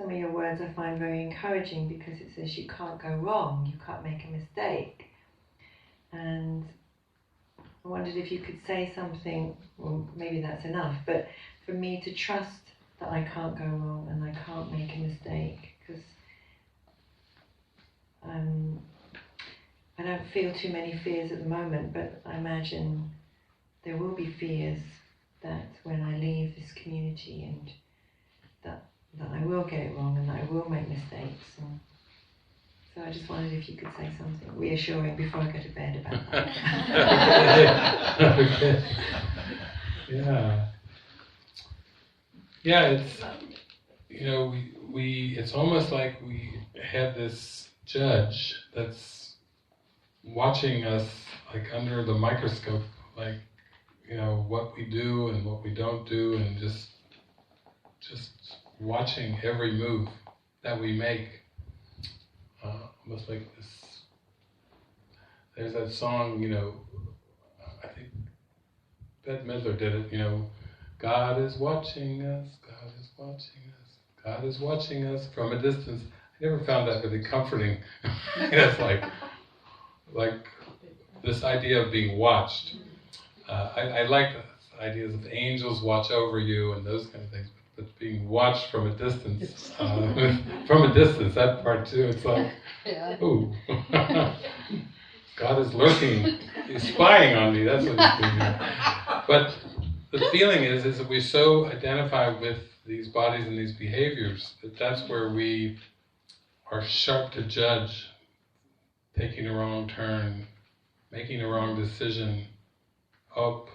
some of your words I find very encouraging, because it says you can't go wrong, you can't make a mistake. And I wondered if you could say something, well, maybe that's enough, but for me to trust that I can't go wrong and I can't make a mistake, because I don't feel too many fears at the moment, but I imagine there will be fears that when I leave this community, and that I will get it wrong and that I will make mistakes. And so I just wondered if you could say something reassuring before I go to bed about that. Okay. Yeah. Yeah, it's, we it's almost like we have this judge that's watching us like under the microscope, like, what we do and what we don't do, and just watching every move that we make. Almost like this, there's that song, I think Bette Midler did it, God is watching us, God is watching us, God is watching us from a distance. I never found that really comforting. It's like this idea of being watched. I like the ideas of angels watch over you and those kind of things, but being watched from a distance, from a distance, that part too, it's like, ooh, God is lurking, He's spying on me, that's what He's doing. But the feeling is that we so identify with these bodies and these behaviors that that's where we are sharp to judge, taking a wrong turn, making a wrong decision. Oh,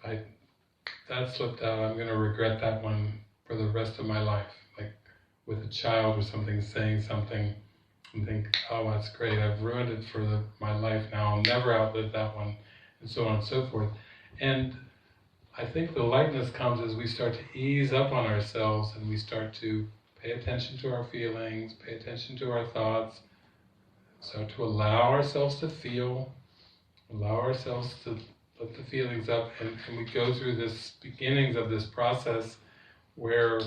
that slipped out, I'm going to regret that one for the rest of my life. Like with a child or something, saying something, and think, oh, that's great, I've ruined it for my life now, I'll never outlive that one, and so on and so forth. And I think the lightness comes as we start to ease up on ourselves and we start to pay attention to our feelings, pay attention to our thoughts, start to allow ourselves to feel, allow ourselves to let the feelings up, and we go through this beginnings of this process where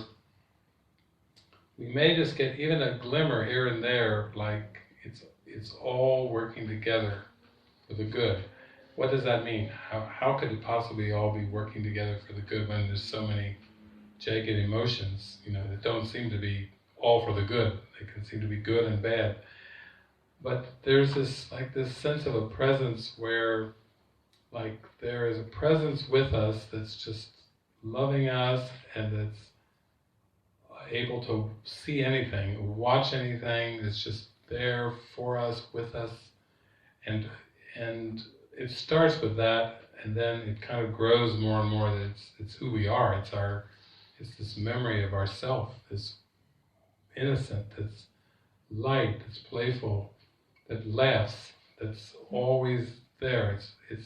we may just get even a glimmer here and there, like it's all working together for the good. What does that mean? How could it possibly all be working together for the good when there's so many jagged emotions, that don't seem to be all for the good? They can seem to be good and bad. But there's this sense of a presence where, like, there is a presence with us that's just loving us and that's able to see anything, watch anything, that's just there for us, with us, and it starts with that, and then it kind of grows more and more that it's who we are. It's this memory of ourself, this innocent, that's light, that's playful, that laughs, that's always there. It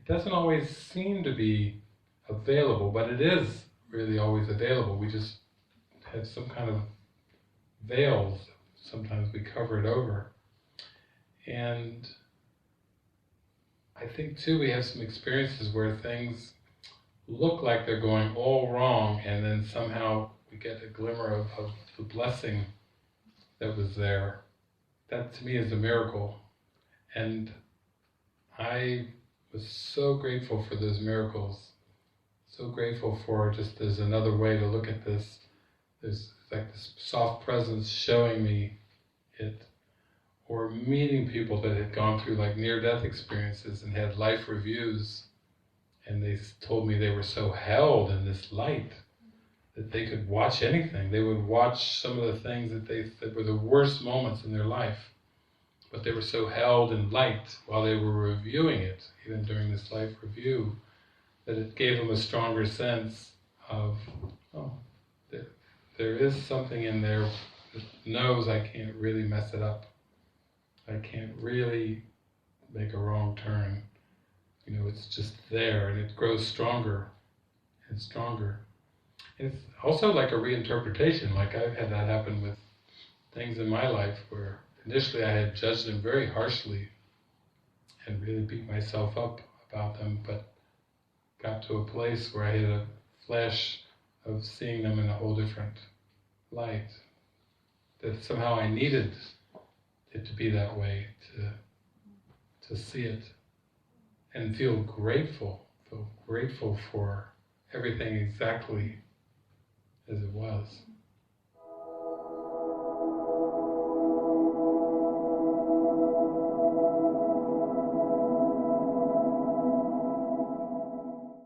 doesn't always seem to be available, but it is really always available. We just have some kind of veils. Sometimes we cover it over. And I think too we have some experiences where things look like they're going all wrong, and then somehow we get a glimmer of the blessing that was there. That to me is a miracle. And I was so grateful for those miracles, so grateful for just there's another way to look at this. There's like this soft presence showing me it, or meeting people that had gone through like near-death experiences and had life reviews, and they told me they were so held in this light that they could watch anything. They would watch some of the things that were the worst moments in their life, but they were so held in light while they were reviewing it, even during this life review, that it gave them a stronger sense of, there is something in there that knows I can't really mess it up. I can't really make a wrong turn. It's just there, and it grows stronger and stronger. It's also like a reinterpretation. Like I've had that happen with things in my life where initially I had judged them very harshly and really beat myself up about them, but got to a place where I had a flash of seeing them in a whole different light, that somehow I needed it to be that way to see it and feel grateful for everything exactly as it was.